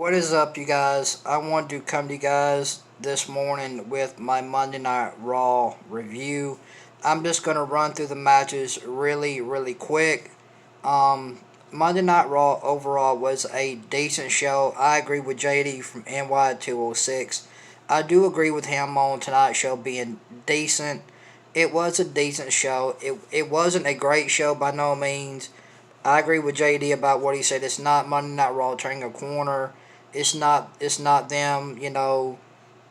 What is up, you guys? I wanted to come to you guys this morning with my Monday Night Raw review. I'm just going to run through the matches really quick. Monday Night Raw overall was a decent show. I agree with JD from NY206. I do agree with him on tonight's show being decent. It was a decent show. It wasn't a great show by no means. I agree with JD about what he said. It's not Monday Night Raw turning a corner. It's not them,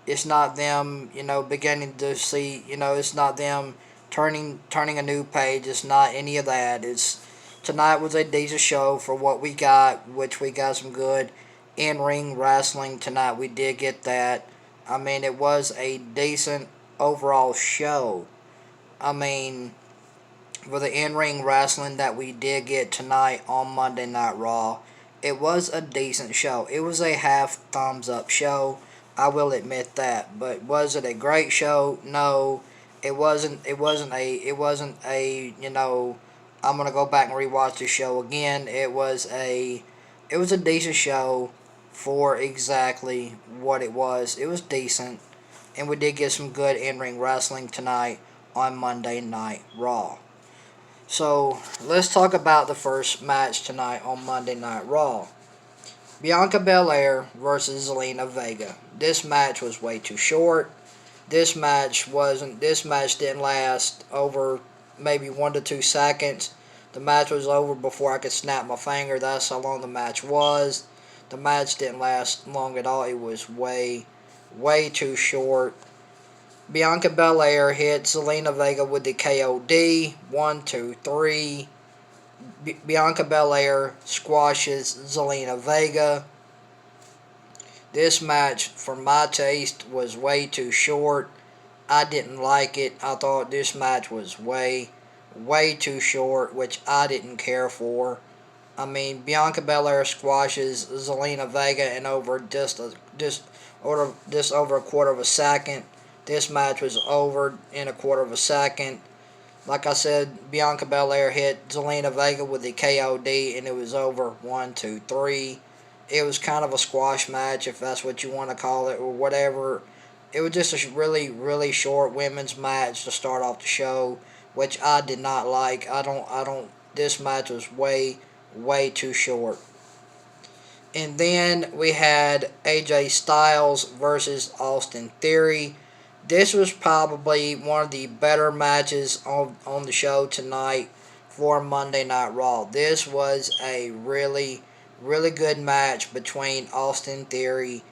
it's not them, beginning to see, it's not them turning a new page. It's not any of that. It's Tonight was a decent show for what we got, which we got some good in-ring wrestling tonight. We did get that. I mean, it was a decent overall show. I mean, for the in-ring wrestling that we did get tonight on Monday Night Raw, it was a decent show. It was a half thumbs up show. I will admit that. But was it a great show? No. It wasn't a I'm gonna go back and rewatch the show again. It was a decent show for exactly what it was. It was decent. And we did get some good in-ring wrestling tonight on Monday Night Raw. So let's talk about the first match tonight on Monday Night Raw. Bianca Belair versus Zelina Vega. This match was way too short. This match didn't last over maybe 1 to 2 seconds. The match was over before I could snap my finger. That's how long the match was. The match didn't last long at all. It was way too short. Bianca Belair hit Zelina Vega with the KOD. 1, 2, 3. Bianca Belair squashes Zelina Vega. This match, for my taste, was way too short. I didn't like it. I thought this match was way too short, which I didn't care for. I mean, Bianca Belair squashes Zelina Vega in over just over a quarter of a second. This match was over in a quarter of a second. Like I said, Bianca Belair hit Zelina Vega with the KOD, and it was over 1, 2, 3. It was kind of a squash match, if that's what you want to call it, or whatever. It was just a really short women's match to start off the show, which I did not like. This match was way too short. And then we had AJ Styles versus Austin Theory. This was probably one of the better matches on the show tonight for Monday Night Raw. This was a really good match between Austin Theory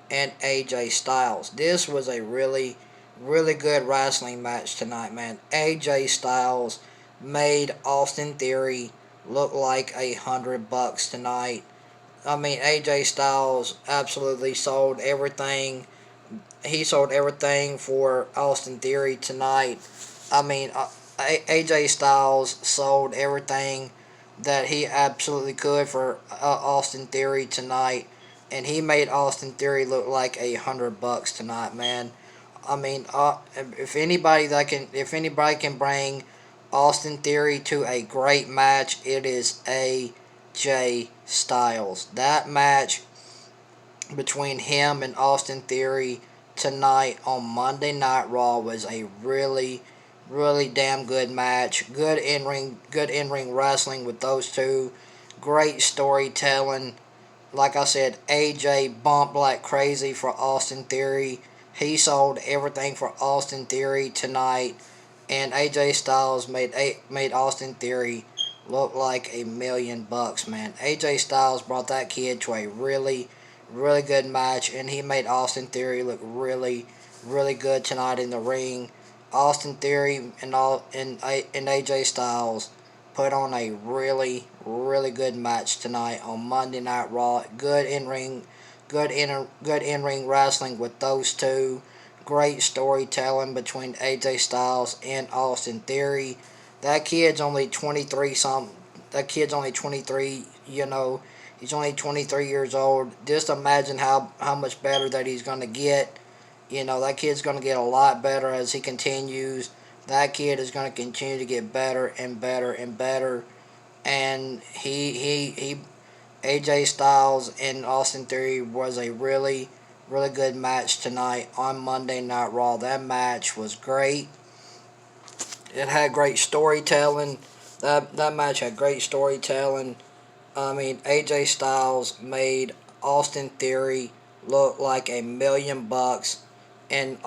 and AJ Styles. This was a really good wrestling match tonight, man. AJ Styles made Austin Theory look like $100 tonight. I mean, AJ Styles absolutely sold everything. He sold everything for Austin Theory tonight. I mean, AJ Styles sold everything that he absolutely could for Austin Theory tonight, and he made Austin Theory look like $100 tonight, man. I mean, if anybody can bring Austin Theory to a great match, it is AJ Styles. That match between him and Austin Theory tonight on Monday Night Raw was a really damn good match. Good in ring wrestling with those two. Great storytelling. Like I said, AJ bumped like crazy for Austin Theory. He sold everything for Austin Theory tonight, and AJ Styles made Austin Theory look like $1,000,000, man. AJ Styles brought that kid to a really good match, and he made Austin Theory look really good tonight in the ring. Austin Theory and AJ Styles put on a really good match tonight on Monday Night Raw. Good in ring wrestling with those two. Great storytelling between AJ Styles and Austin Theory. That kid's only 23 something. That kid's only 23, He's only 23 years old. Just imagine how much better that he's going to get. That kid's going to get a lot better as he continues. That kid is going to continue to get better and better and better. And he AJ Styles and Austin Theory was a really good match tonight on Monday Night Raw. That match was great. It had great storytelling. That match had great storytelling. I mean, AJ Styles made Austin Theory look like $1,000,000, and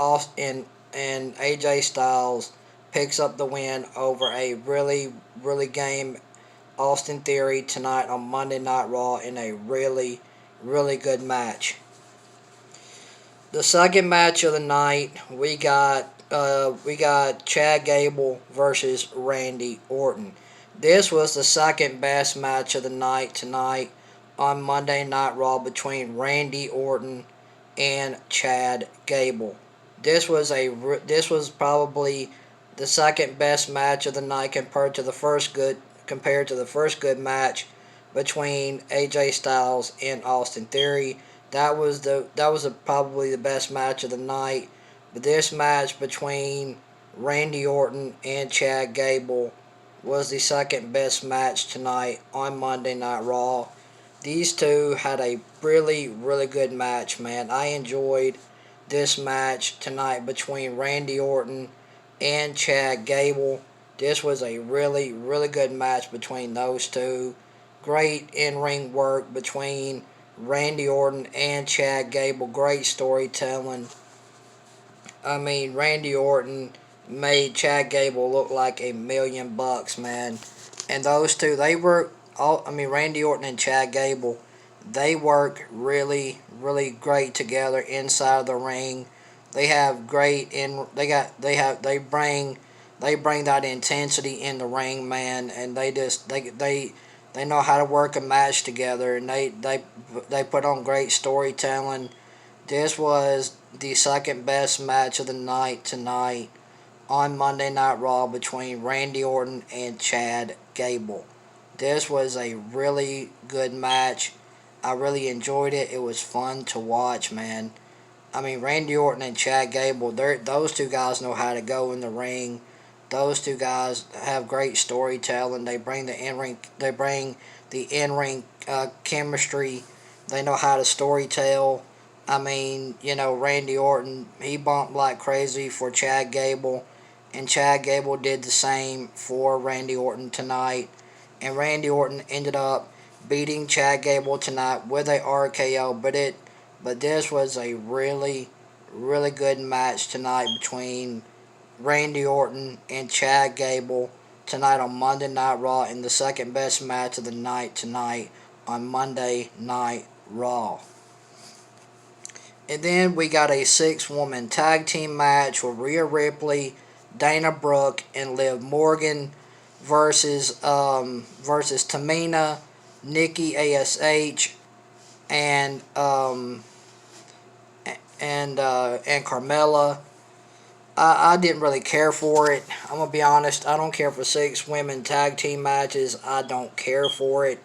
AJ Styles picks up the win over a really game Austin Theory tonight on Monday Night Raw in a really good match. The second match of the night, we got Chad Gable versus Randy Orton. This was the second best match of the night tonight on Monday Night Raw between Randy Orton and Chad Gable. This was probably the second best match of the night compared to the first good match between AJ Styles and Austin Theory. Probably the best match of the night. But this match between Randy Orton and Chad Gable was the second best match tonight on Monday Night Raw. These two had a really good match, man. I enjoyed this match tonight between Randy Orton and Chad Gable. This was a really good match between those two. Great in-ring work between Randy Orton and Chad Gable. Great storytelling. I mean, Randy Orton made Chad Gable look like $1,000,000, man. And those two, they work. Randy Orton and Chad Gable, they work really great together inside of the ring. They have great in. They bring that intensity in the ring, man, and they know how to work a match together, and they put on great storytelling. This was the second best match of the night tonight on Monday Night Raw between Randy Orton and Chad Gable. This was a really good match. I really enjoyed it. It was fun to watch, man. I mean, Randy Orton and Chad Gable, those two guys know how to go in the ring. Those two guys have great storytelling. They bring the in ring chemistry. They know how to storytell. I mean, Randy Orton, he bumped like crazy for Chad Gable, and Chad Gable did the same for Randy Orton tonight. And Randy Orton ended up beating Chad Gable tonight with a RKO, but this was a really good match tonight between Randy Orton and Chad Gable tonight on Monday Night Raw, in the second best match of the night tonight on Monday Night Raw. And then we got a 6-woman tag team match with Rhea Ripley, Dana Brooke, and Liv Morgan versus Tamina, Nikki Ash, and Carmella. I didn't really care for it. I'm gonna be honest. I don't care for 6 women tag team matches. I don't care for it.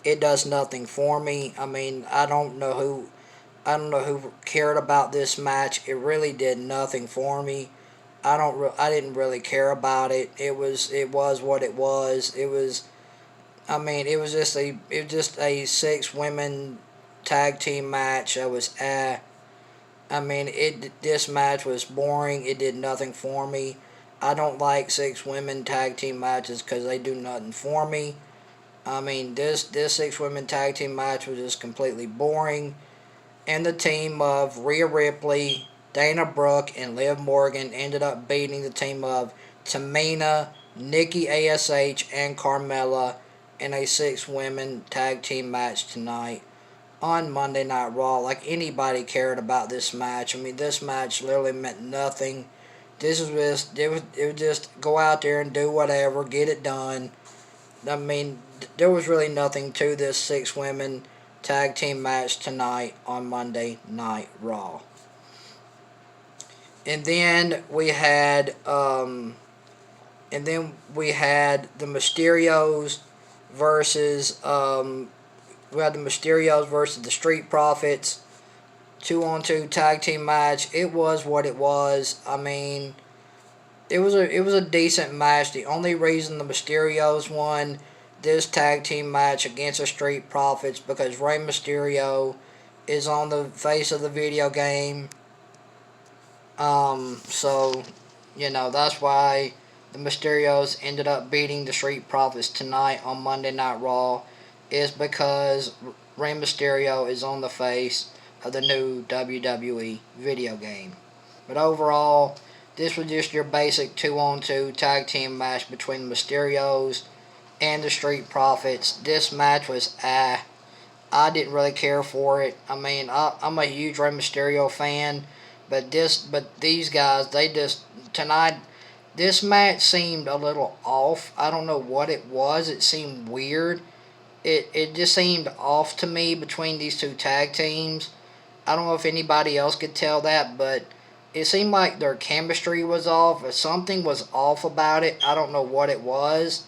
It does nothing for me. I mean, I don't know who cared about this match. It really did nothing for me. I didn't really care about it. It was what it was. It was just a 6 women tag team match. This match was boring. It did nothing for me. I don't like 6 women tag team matches because they do nothing for me. This 6 women tag team match was just completely boring. And the team of Rhea Ripley, Dana Brooke, and Liv Morgan ended up beating the team of Tamina, Nikki Ash, and Carmella in a 6 women tag team match tonight on Monday Night Raw. Like anybody cared about this match. This match literally meant nothing. It was just go out there and do whatever, get it done. There was really nothing to this 6 women tag team match tonight on Monday Night Raw. And then we had the Mysterios versus the Street Profits, 2-on-2 tag team match. It was what it was. It was a decent match. The only reason the Mysterios won, this tag team match against the Street Profits because Rey Mysterio is on the face of the video game. So, that's why the Mysterios ended up beating the Street Profits tonight on Monday Night Raw, is because Rey Mysterio is on the face of the new WWE video game. But overall, this was just your basic 2-on-2 tag team match between the Mysterios and the Street Profits. This match was I didn't really care for it. I mean, I'm a huge Rey Mysterio fan, but these guys, they just tonight. This match seemed a little off. I don't know what it was. It seemed weird. It just seemed off to me between these two tag teams. I don't know if anybody else could tell that, but it seemed like their chemistry was off, or something was off about it. I don't know what it was.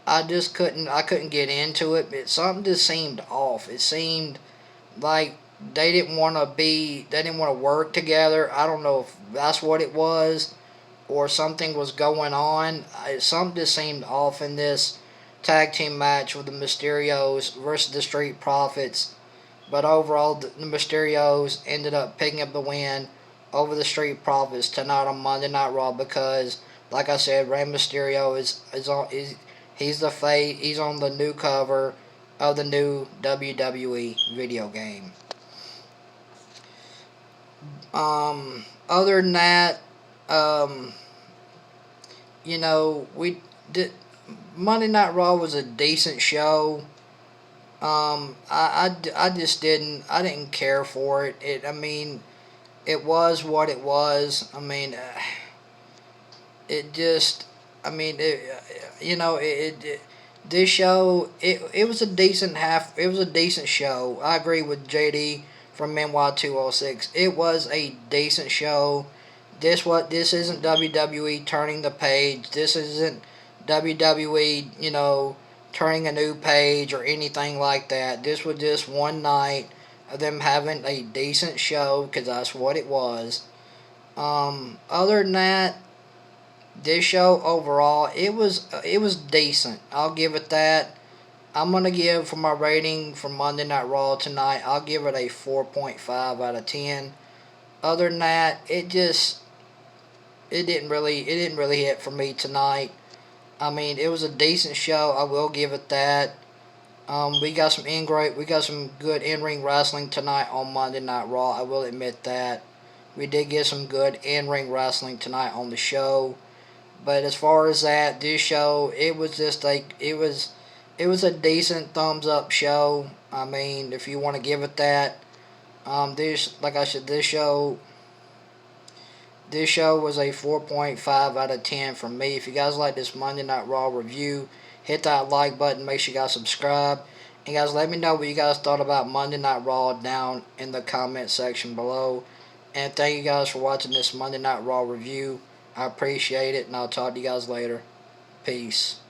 I couldn't get into it, but something just seemed off. It seemed like they didn't want to work together. I don't know if that's what it was, or something was going on. Something just seemed off in this tag team match with the Mysterios versus the Street Profits. But overall, the Mysterios ended up picking up the win over the Street Profits tonight on Monday Night Raw because, like I said, Rey Mysterio he's the face. He's on the new cover of the new WWE video game. Other than that, we did. Monday Night Raw was a decent show. I just didn't care for it. I mean, it was what it was. I mean, it just, I mean, this show, it was a decent it was a decent show. I agree with JD from NY206. It was a decent show. This isn't WWE turning the page. This isn't WWE, turning a new page or anything like that. This was just one night of them having a decent show because that's what it was. Other than that, this show overall, it was decent. I'll give it that. I'm gonna give, for my rating for Monday Night Raw tonight, I'll give it a 4.5 out of 10. Other than that, it didn't really hit for me tonight. I mean, it was a decent show. I will give it that. We got some good in-ring wrestling tonight on Monday Night Raw. I will admit that. We did get some good in-ring wrestling tonight on the show. But as far as that, this show, it was a decent thumbs up show. I mean, if you want to give it that. Like I said, this show was a 4.5 out of 10 from me. If you guys like this Monday Night Raw review, hit that like button. Make sure you guys subscribe. And guys, let me know what you guys thought about Monday Night Raw down in the comment section below. And thank you guys for watching this Monday Night Raw review. I appreciate it, and I'll talk to you guys later. Peace.